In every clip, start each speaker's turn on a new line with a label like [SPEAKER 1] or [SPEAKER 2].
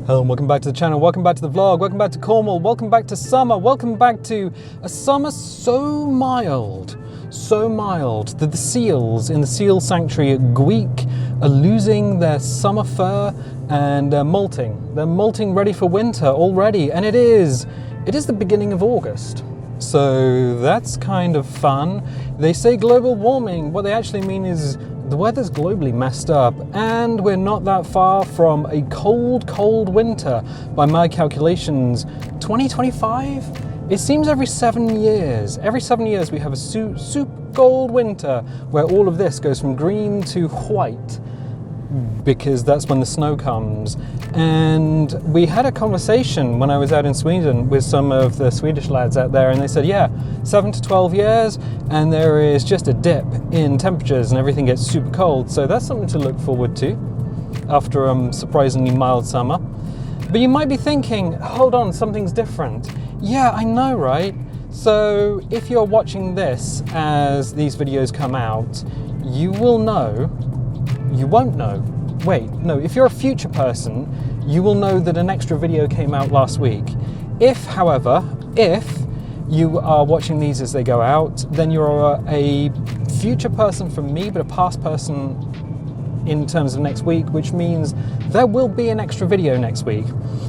[SPEAKER 1] Hello and welcome back to the channel, welcome back to the vlog, welcome back to Cornwall, welcome back to summer, welcome back to a summer so mild that the seals in the seal sanctuary at Gweek are losing their summer fur and they're molting. They're molting ready for winter already, and it is the beginning of August. So that's kind of fun. They say global warming, what they actually mean is the weather's globally messed up, and we're not that far from a cold winter. By my calculations, 2025? It seems every 7 years we have a super cold winter where all of this goes from green to white, because that's when the snow comes. And we had a conversation when I was out in Sweden with some of the Swedish lads out there, and they said, yeah, 7 to 12 years, and there is just a dip in temperatures and everything gets super cold. So that's something to look forward to after a surprisingly mild summer. But you might be thinking, hold on, something's different. Yeah, I know, right? So if you're watching this as these videos come out, you won't know. Wait, no, if you're a future person, you will know that an extra video came out last week. If you are watching these as they go out, then you're a future person from me, but a past person in terms of next week, which means there will be an extra video next week.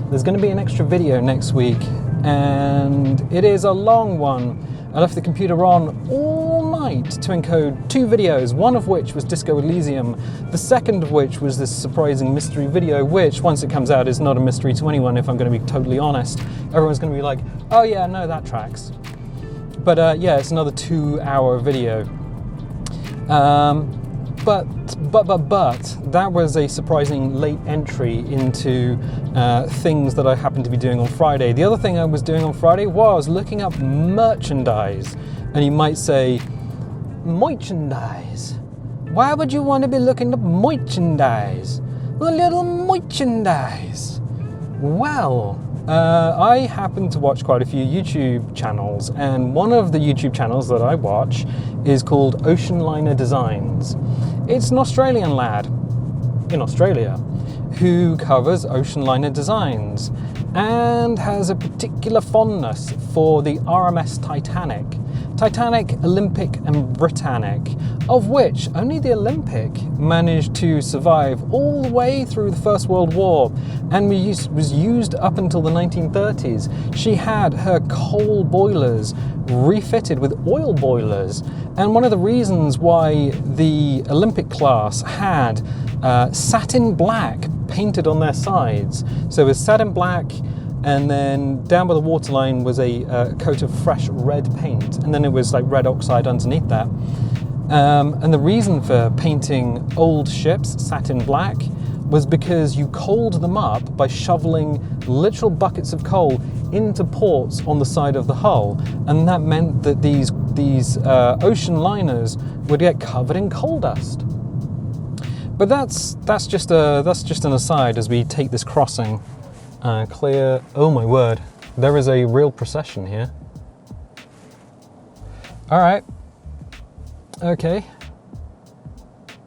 [SPEAKER 1] There's going to be an extra video next week, and it is a long one. I left the computer on all night to encode 2 videos, one of which was Disco Elysium, the second of which was this surprising mystery video, which, once it comes out, is not a mystery to anyone, if I'm going to be totally honest. Everyone's going to be like, oh yeah, no, that tracks. But yeah, it's another 2-hour video. But that was a surprising late entry into things that I happened to be doing on Friday. The other thing I was doing on Friday was looking up merchandise. And you might say, merchandise? Why would you want to be looking up merchandise? A little merchandise. Well, I happen to watch quite a few YouTube channels, and one of the YouTube channels that I watch is called Ocean Liner Designs. It's an Australian lad in Australia who covers ocean liner designs and has a particular fondness for the RMS Titanic, Olympic and Britannic, of which only the Olympic managed to survive all the way through the First World War and was used up until the 1930s. She had her coal boilers refitted with oil boilers, and one of the reasons why the Olympic class had satin black painted on their sides, so it was satin black, and then down by the waterline was a coat of fresh red paint, and then it was like red oxide underneath that. And the reason for painting old ships satin black was because you coaled them up by shoveling literal buckets of coal into ports on the side of the hull, and that meant that these ocean liners would get covered in coal dust. But that's just an aside as we take this crossing. Clear. Oh my word, there is a real procession here. All right. Okay.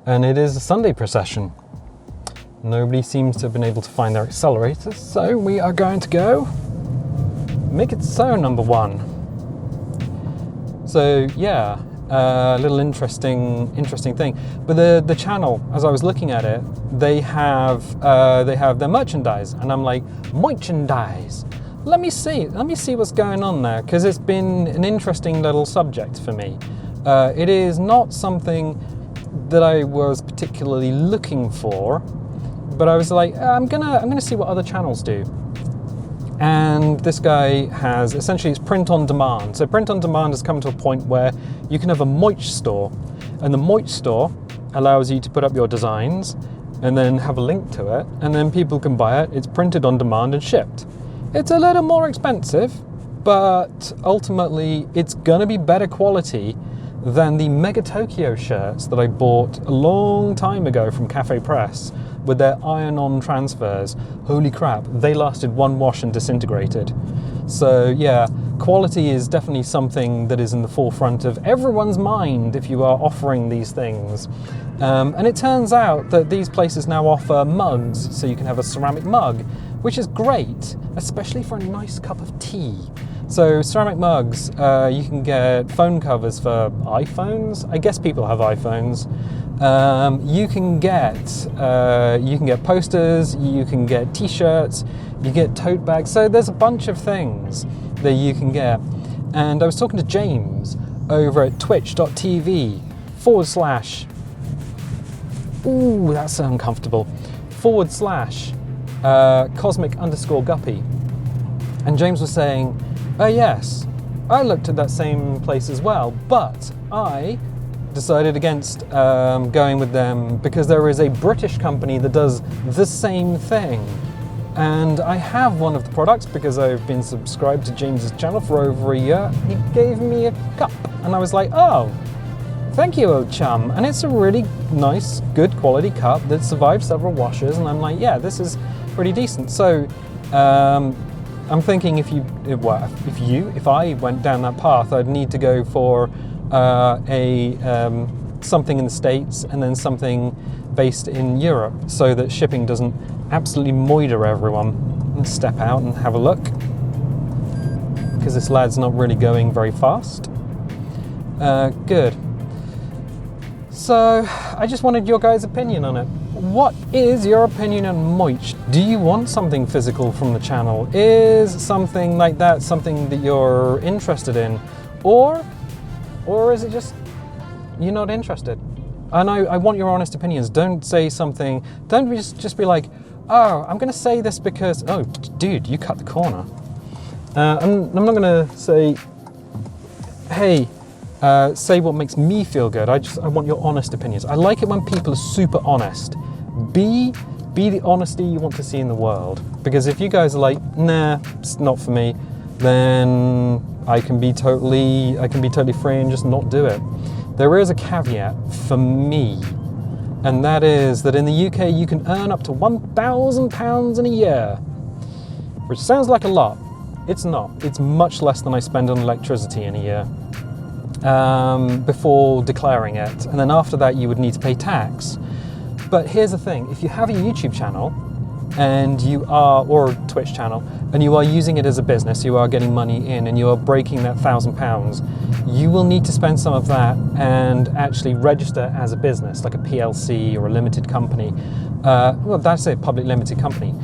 [SPEAKER 1] And it is a Sunday procession. Nobody seems to have been able to find their accelerators, so we are going to go make it so, number 1. So yeah, a little interesting thing. But the channel, as I was looking at it, they have their merchandise, and I'm like, merchandise. Let me see what's going on there, because it's been an interesting little subject for me. It is not something that I was particularly looking for, but I was like, I'm gonna see what other channels do. And this guy has, essentially, it's print on demand. So print on demand has come to a point where you can have a merch store, and the merch store allows you to put up your designs and then have a link to it, and then people can buy it. It's printed on demand and shipped. It's a little more expensive, but ultimately it's gonna be better quality than the Mega Tokyo shirts that I bought a long time ago from Cafe Press with their iron-on transfers. Holy crap, they lasted 1 wash and disintegrated. So yeah, quality is definitely something that is in the forefront of everyone's mind if you are offering these things. And it turns out that these places now offer mugs, so you can have a ceramic mug, which is great, especially for a nice cup of tea. So ceramic mugs, you can get phone covers for iPhones. I guess people have iPhones. You can get posters, you can get t-shirts, you get tote bags. So there's a bunch of things that you can get. And I was talking to James over at twitch.tv / ooh, that's uncomfortable, / cosmic_guppy. And James was saying, oh yes, I looked at that same place as well, but I decided against going with them because there is a British company that does the same thing. And I have one of the products because I've been subscribed to James's channel for over a year. He gave me a cup and I was like, oh, thank you, old chum. And it's a really nice, good quality cup that survived several washes. And I'm like, yeah, this is pretty decent. So I'm thinking if I went down that path, I'd need to go for something in the States and then something based in Europe so that shipping doesn't absolutely moider everyone. And step out and have a look because this lad's not really going very fast. Good. So I just wanted your guys' opinion on it. What is your opinion on Moich? Do you want something physical from the channel? Is something like that something that you're interested in? Or is it just you're not interested? And I want your honest opinions. Don't say something, don't just be like, oh, I'm going to say this because, oh, dude, you cut the corner. I'm not going to say, hey, say what makes me feel good. I want your honest opinions. I like it when people are super honest. Be the honesty you want to see in the world. Because if you guys are like, nah, it's not for me, then I can be totally free and just not do it. There is a caveat for me, and that is that in the UK you can earn up to £1,000 in a year, which sounds like a lot. It's not. It's much less than I spend on electricity in a year before declaring it, and then after that you would need to pay tax. But here's the thing, if you have a YouTube channel or a Twitch channel, and you are using it as a business, you are getting money in and you are breaking that £1,000, you will need to spend some of that and actually register as a business, like a PLC or a limited company. Well, that's a public limited company.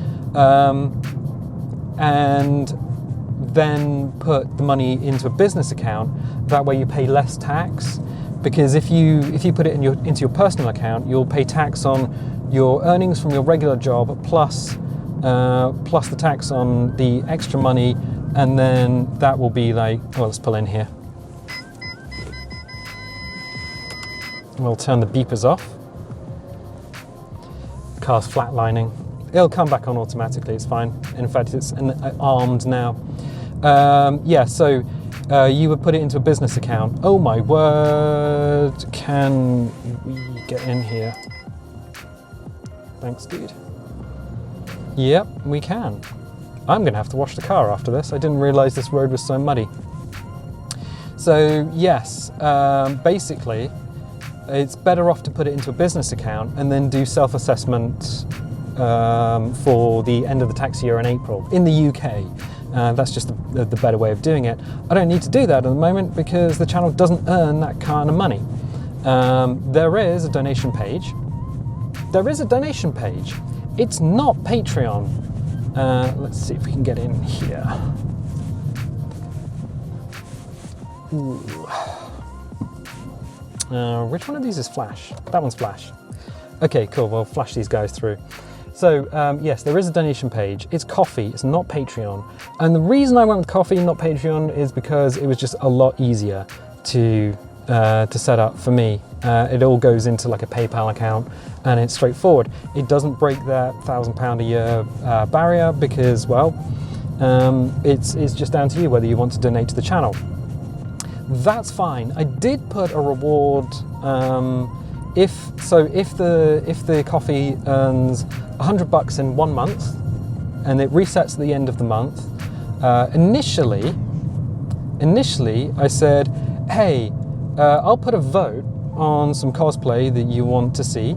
[SPEAKER 1] And then put the money into a business account. That way you pay less tax. Because if you put it into your personal account, you'll pay tax on your earnings from your regular job plus the tax on the extra money, and then that will be like, well, let's pull in here. We'll turn the beepers off. Car's flatlining. It'll come back on automatically, it's fine. In fact, it's armed now. Yeah, so you would put it into a business account. Oh my word, can we get in here? Thanks, dude. Yep, we can. I'm gonna have to wash the car after this. I didn't realize this road was so muddy. So yes, basically, it's better off to put it into a business account and then do self-assessment for the end of the tax year in April in the UK. That's just the better way of doing it. I don't need to do that at the moment because the channel doesn't earn that kind of money. There is a donation page. It's not Patreon. Let's see if we can get in here. Ooh. Which one of these is Flash? That one's Flash. Okay, cool, we'll flash these guys through. So yes, there is a donation page. It's Coffee, it's not Patreon. And the reason I went with Coffee, not Patreon, is because it was just a lot easier to set up for me. It all goes into like a PayPal account and it's straightforward. It doesn't break that £1,000 a year barrier because, well, it's just down to you whether you want to donate to the channel. That's fine. I did put a reward. If the coffee earns $100 in 1 month and it resets at the end of the month, initially I said, hey, I'll put a vote on some cosplay that you want to see,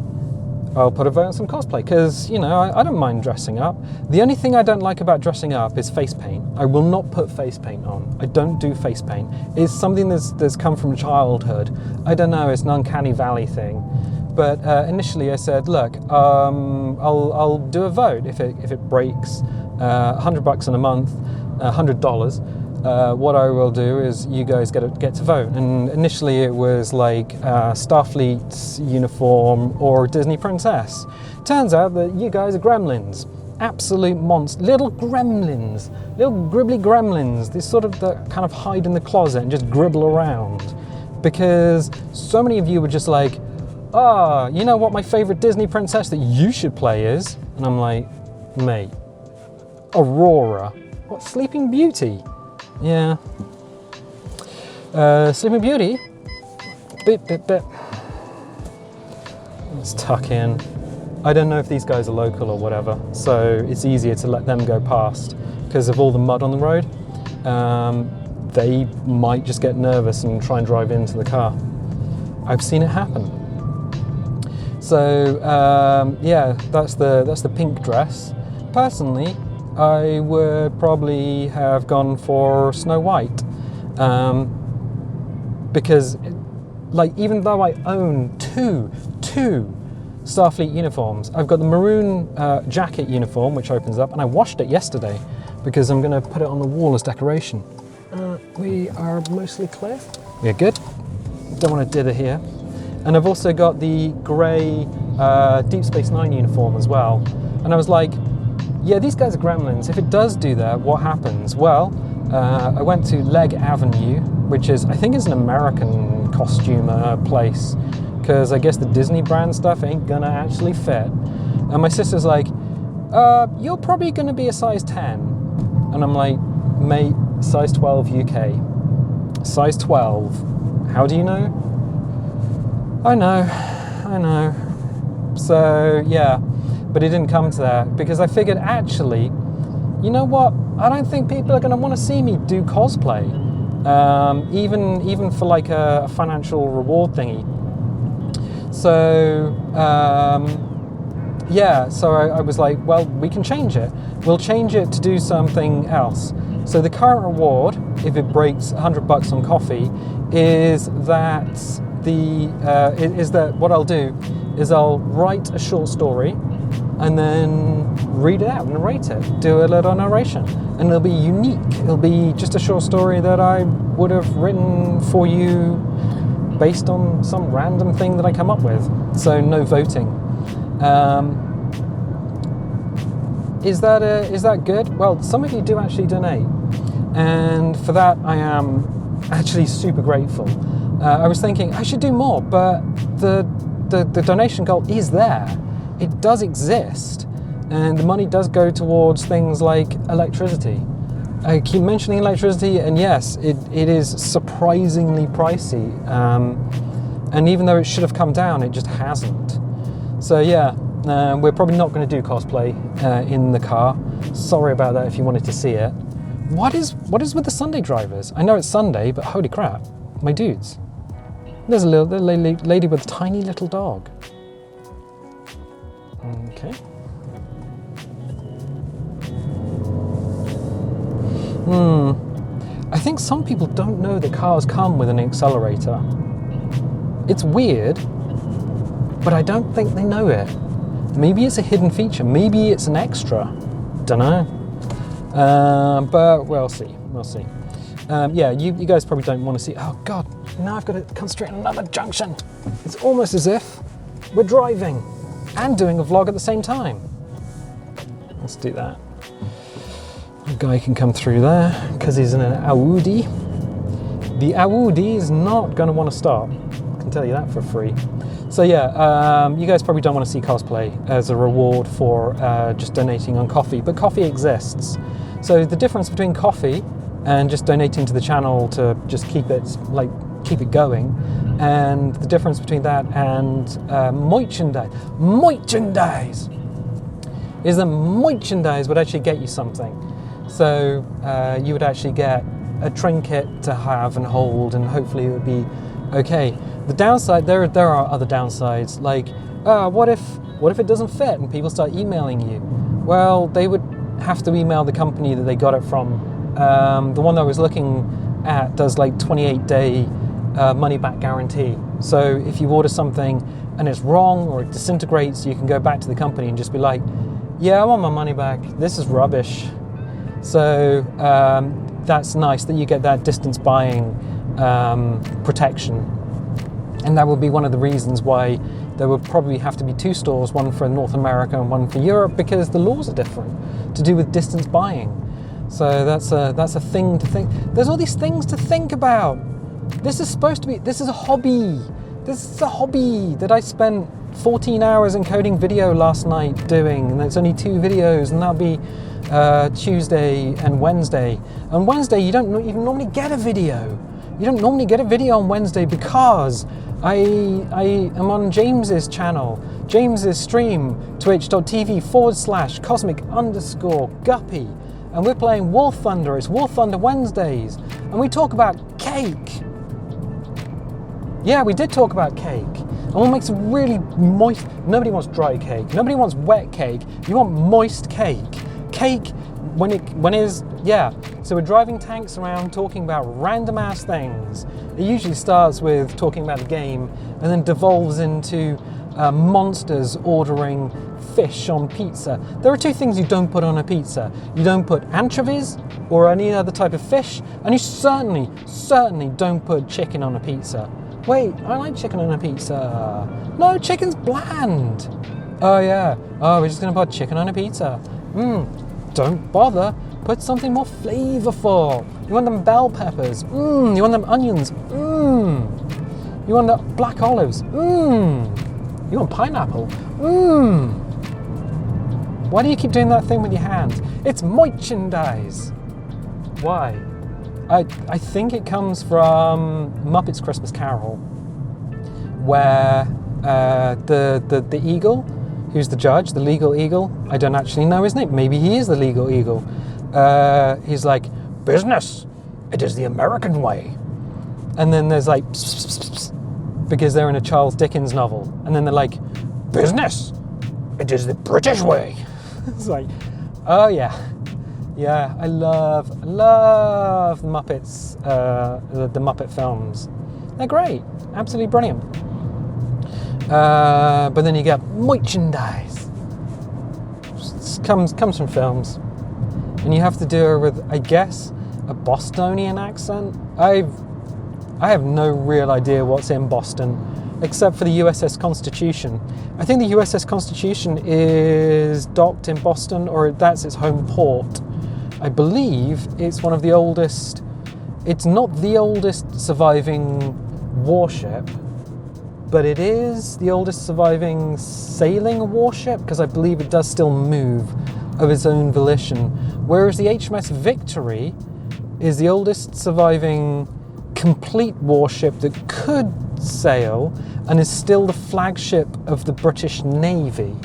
[SPEAKER 1] I'll put a vote on some cosplay, because, you know, I don't mind dressing up. The only thing I don't like about dressing up is face paint. I will not put face paint on. I don't do face paint. It's something that's come from childhood. I don't know, it's an uncanny valley thing. But initially I said, look, I'll do a vote. If it breaks $100 in a month, $100, what I will do is you guys get to vote. And initially it was like Starfleet's uniform or Disney princess. Turns out that you guys are gremlins. Absolute monsters, little gremlins, little gribbly gremlins. They sort of kind of hide in the closet and just gribble around. Because so many of you were just like, you know what my favorite Disney princess that you should play is? And I'm like, mate, Aurora. What, Sleeping Beauty? Yeah. Sleeping Beauty? Bit. Let's tuck in. I don't know if these guys are local or whatever, so it's easier to let them go past because of all the mud on the road. They might just get nervous and try and drive into the car. I've seen it happen. So yeah, that's the pink dress. Personally, I would probably have gone for Snow White, because, like, even though I own two Starfleet uniforms, I've got the maroon jacket uniform which opens up, and I washed it yesterday because I'm going to put it on the wall as decoration. We are mostly clear. We're good. Don't want to dither here. And I've also got the grey Deep Space Nine uniform as well. And I was like, yeah, these guys are gremlins. If it does do that, what happens? Well, I went to Leg Avenue, which is, I think is an American costumer place, because I guess the Disney brand stuff ain't gonna actually fit. And my sister's like, you're probably gonna be a size 10. And I'm like, mate, size 12 UK. Size 12. How do you know? I know. So yeah, but it didn't come to that because I figured actually, you know what? I don't think people are going to want to see me do cosplay, even for like a financial reward thingy. So yeah, so I was like, well, we can change it. We'll change it to do something else. So the current reward, if it breaks $100 on coffee, is that what I'll do is I'll write a short story and then read it out, narrate it, do a little narration, and it'll be unique. It'll be just a short story that I would have written for you based on some random thing that I come up with. So no voting. Is that good? Well, some of you do actually donate, and for that I am actually super grateful. I was thinking I should do more, but the donation goal is there. It does exist, and the money does go towards things like electricity. I keep mentioning electricity, and yes, it is surprisingly pricey, and even though it should have come down, it just hasn't. So yeah, we're probably not going to do cosplay in the car. Sorry about that if you wanted to see it. What is with the Sunday drivers? I know it's Sunday, but holy crap, my dudes. There's a little lady with a tiny little dog. Okay. I think some people don't know that cars come with an accelerator. It's weird, but I don't think they know it. Maybe it's a hidden feature. Maybe it's an extra. Dunno. But we'll see. Yeah, you guys probably don't want to see. Oh God, now I've got to concentrate on another junction. It's almost as if we're driving and doing a vlog at the same time. Let's do that. The guy can come through there because he's in an Audi. The Audi is not going to want to stop. I can tell you that for free. So yeah, you guys probably don't want to see cosplay as a reward for just donating on coffee, but coffee exists. So the difference between coffee and just donating to the channel to just keep it going, and the difference between that and merchandise is that merchandise would actually get you something. So you would actually get a trinket to have and hold, and hopefully it would be okay. The downside, there are other downsides, like, what if it doesn't fit and people start emailing you? Well, they would have to email the company that they got it from. The one that I was looking at does like 28-day money back guarantee. So if you order something and it's wrong or it disintegrates, you can go back to the company and just be like, yeah, I want my money back. This is rubbish. So that's nice that you get that distance buying protection. And that would be one of the reasons why there would probably have to be 2 stores, one for North America and one for Europe, because the laws are different to do with distance buying. So that's a thing to think. There's all these things to think about. This is a hobby. This is a hobby that I spent 14 hours encoding video last night doing, and it's only 2 videos, and that'll be Tuesday and Wednesday. On Wednesday, you don't even normally get a video. You don't normally get a video on Wednesday because I am on James's channel, James's stream, twitch.tv/cosmic_guppy. And we're playing War Thunder. It's War Thunder Wednesdays. And we talk about cake. Yeah, we did talk about cake. And what makes it really moist? Nobody wants dry cake. Nobody wants wet cake. You want moist cake. Cake, yeah. So we're driving tanks around talking about random ass things. It usually starts with talking about the game and then devolves into monsters ordering fish on pizza. There are 2 things you don't put on a pizza. You don't put anchovies or any other type of fish, and you certainly don't put chicken on a pizza. Wait, I like chicken on a pizza. No, chicken's bland. Oh yeah, we're just gonna put chicken on a pizza. Don't bother. Put something more flavorful. You want them bell peppers. You want them onions. You want the black olives. You want pineapple. Why do you keep doing that thing with your hands? It's merchandise. Why? I think it comes from Muppets Christmas Carol, where the eagle, who's the judge, the legal eagle, I don't actually know his name. Maybe he is the legal eagle. He's like, business, it is the American way. And then there's like, pss, pss, pss, pss, because they're in a Charles Dickens novel. And then they're like, business, it is the British way. It's like, oh yeah. Yeah, I love the Muppets, the Muppet films. They're great, absolutely brilliant. But then you get merchandise. It comes from films. And you have to do it with, I guess, a Bostonian accent. I have no real idea what's in Boston, except for the USS Constitution. I think the USS Constitution is docked in Boston, or that's its home port. I believe it's one of the oldest, it's not the oldest surviving warship, but it is the oldest surviving sailing warship, because I believe it does still move of its own volition. Whereas the HMS Victory is the oldest surviving complete warship that could sail and is still the flagship of the British Navy.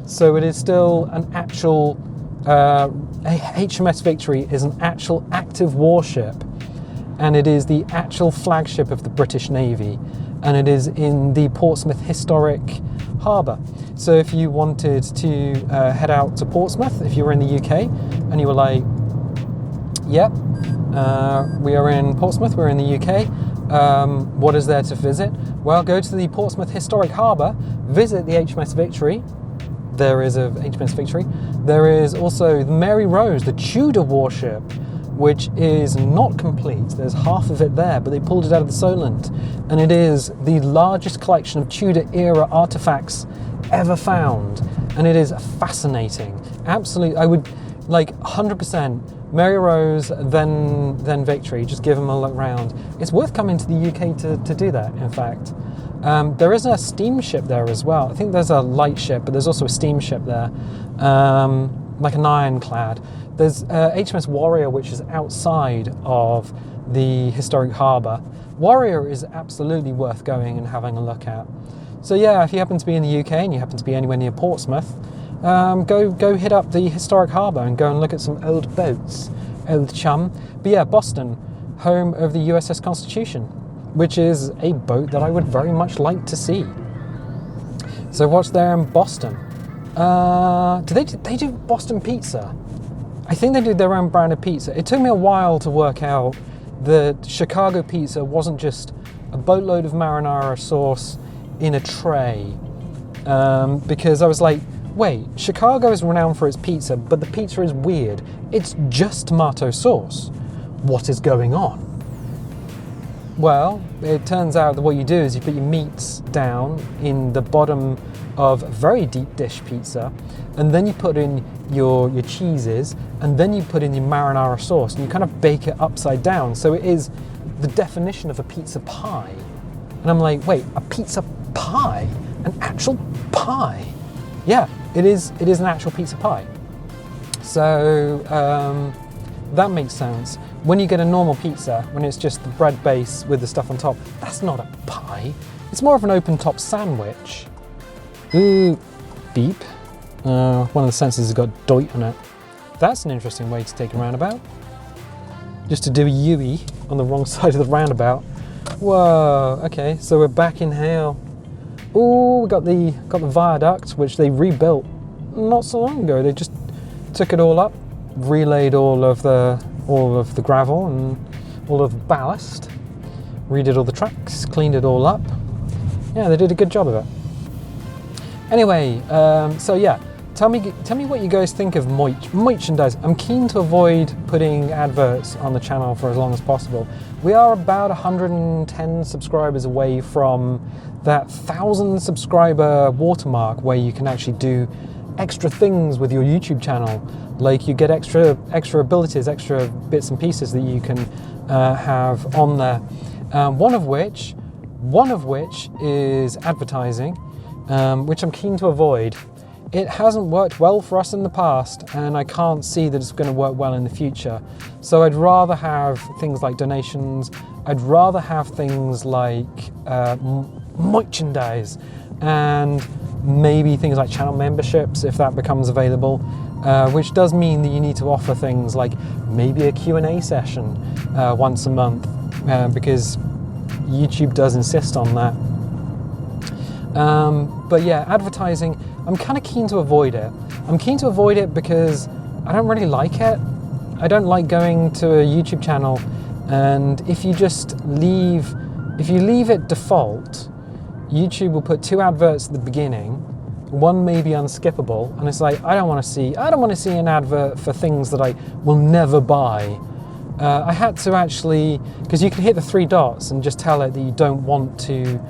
[SPEAKER 1] So it is still an actual, HMS Victory is an actual active warship, and it is the actual flagship of the British Navy, and it is in the Portsmouth Historic Harbour. So if you wanted to head out to Portsmouth, if you were in the UK and you were like, yep, we are in Portsmouth, we're in the UK, what is there to visit? Well, go to the Portsmouth Historic Harbour, visit the HMS Victory. There is a HMS Victory. There is also the Mary Rose, the Tudor warship, which is not complete. There's half of it there, but they pulled it out of the Solent, and it is the largest collection of Tudor era artifacts ever found, and it is fascinating. Absolutely, I would like 100% Mary Rose, then Victory. Just give them a look round. It's worth coming to the UK to do that, in fact. There is a steamship there as well. I think there's a light ship, but there's also a steamship there, like an ironclad. There's HMS Warrior, which is outside of the historic harbour. Warrior is absolutely worth going and having a look at. So yeah, if you happen to be in the UK and you happen to be anywhere near Portsmouth, go hit up the historic harbour and go and look at some old boats, old chum. But yeah, Boston, home of the USS Constitution. which is a boat that I would very much like to see. So what's there in Boston? Do they do Boston pizza? I think they do their own brand of pizza. It took me a while to work out that Chicago pizza wasn't just a boatload of marinara sauce in a tray, because I was like, wait, Chicago is renowned for its pizza, but the pizza is weird. It's just tomato sauce. What is going on? Well, it turns out that what you do is you put your meats down in the bottom of a very deep dish pizza, and then you put in your cheeses, and then you put in your marinara sauce, and you kind of bake it upside down. So it is the definition of a pizza pie. And I'm like, wait, a pizza pie? An actual pie? Yeah, it is an actual pizza pie. So that makes sense. When you get a normal pizza, when it's just the bread base with the stuff on top, that's not a pie. It's more of an open top sandwich. Ooh, beep. One of the sensors has got doit on it. That's an interesting way to take a roundabout. Just to do a U-E on the wrong side of the roundabout. Whoa, okay, so we're back in hell. Ooh, we got the viaduct, which they rebuilt not so long ago. They just took it all up, relayed all of the gravel and all of the ballast, redid all the tracks, cleaned it all up. Yeah, they did a good job of it. Anyway, so yeah, tell me what you guys think of merchandise. I'm keen to avoid putting adverts on the channel for as long as possible. We are about 110 subscribers away from that 1,000 subscriber watermark, where you can actually do extra things with your YouTube channel. Like you get extra abilities, extra bits and pieces that you can have on there. One of which is advertising, which I'm keen to avoid. It hasn't worked well for us in the past, and I can't see that it's going to work well in the future. So I'd rather have things like donations. I'd rather have things like merchandise, and maybe things like channel memberships if that becomes available, which does mean that you need to offer things like maybe a Q&A session once a month, because YouTube does insist on that. But yeah, advertising, I'm kind of keen to avoid it. I'm keen to avoid it because I don't really like it. I don't like going to a YouTube channel, and if you leave it default, YouTube will put 2 adverts at the beginning. One may be unskippable, and it's like, I don't want to see an advert for things that I will never buy. I had to actually, because you can hit the 3 dots and just tell it that you don't want to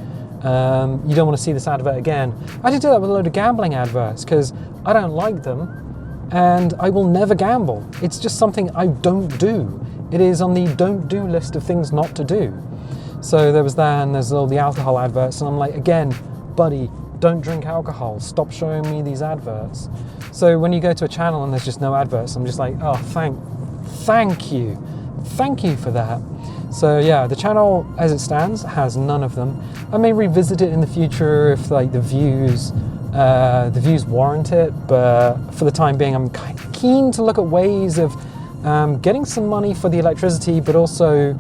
[SPEAKER 1] see this advert again. I had to do that with a load of gambling adverts because I don't like them, and I will never gamble. It's just something I don't do. It is on the don't do list of things not to do. So there was that, and there's all the alcohol adverts, and I'm like, again, buddy, don't drink alcohol. Stop showing me these adverts. So when you go to a channel and there's just no adverts, I'm just like, oh, thank you for that. So yeah, the channel as it stands has none of them. I may revisit it in the future if like the views warrant it, but for the time being, I'm keen to look at ways of getting some money for the electricity, but also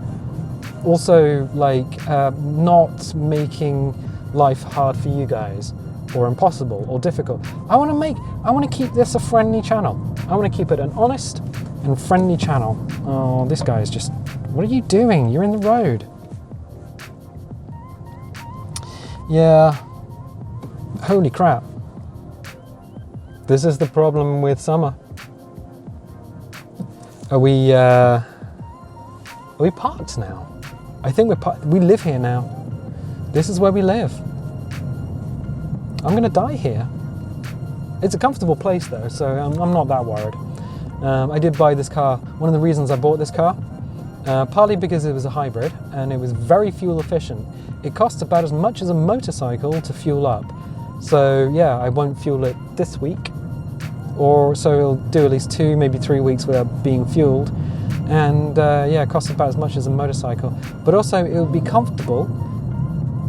[SPEAKER 1] like not making life hard for you guys, or impossible or difficult. I want to keep this a friendly channel. I want to keep it an honest and friendly channel. Oh, this guy is just, what are you doing? You're in the road. Yeah, holy crap. This is the problem with summer. Are we parked now? I think we live here now. This is where we live. I'm gonna die here. It's a comfortable place though, so I'm not that worried. I did buy this car. One of the reasons I bought this car, partly because it was a hybrid and it was very fuel efficient. It costs about as much as a motorcycle to fuel up. So yeah, I won't fuel it this week, or so it'll do at least 2, maybe 3 weeks without being fueled. And yeah, it costs about as much as a motorcycle, but also it will be comfortable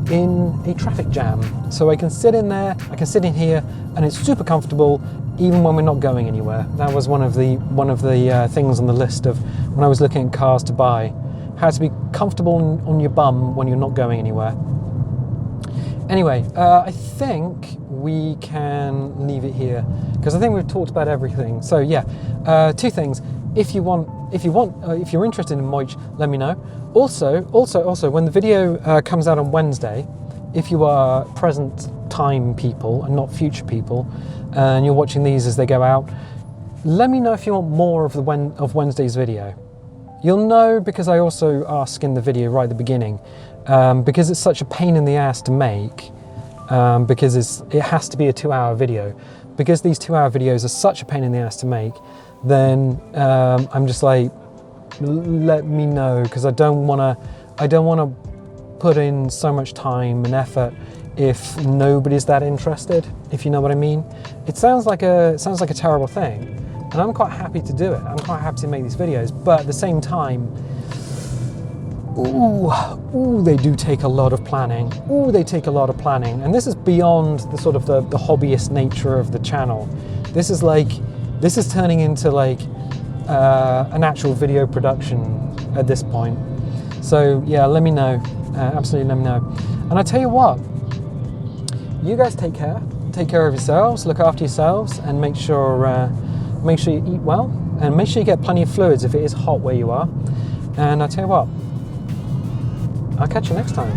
[SPEAKER 1] in a traffic jam. So I can sit in there, I can sit in here, and it's super comfortable even when we're not going anywhere. That was one of the things on the list of when I was looking at cars to buy. how to be comfortable on your bum when you're not going anywhere. Anyway, I think we can leave it here because I think we've talked about everything. So yeah, 2 things. If you're interested in Moich, let me know. Also, when the video comes out on Wednesday, if you are present time people and not future people, and you're watching these as they go out, let me know if you want more of Wednesday's video. You'll know because I also ask in the video right at the beginning, because it's such a pain in the ass to make, because it has to be a 2-hour video. Because these 2-hour videos are such a pain in the ass to make, then I'm just like, let me know, because I don't want to put in so much time and effort if nobody's that interested, if you know what I mean. It sounds like a terrible thing, and I'm quite happy to do it. I'm quite happy to make these videos, but at the same time, ooh, they do take a lot of planning. Ooh, they take a lot of planning, and this is beyond the sort of the hobbyist nature of the channel. This is turning into like an actual video production at this point. So yeah, let me know. Absolutely, let me know. And I tell you what, you guys take care of yourselves, look after yourselves, and make sure you eat well, and make sure you get plenty of fluids if it is hot where you are. And I tell you what, I'll catch you next time.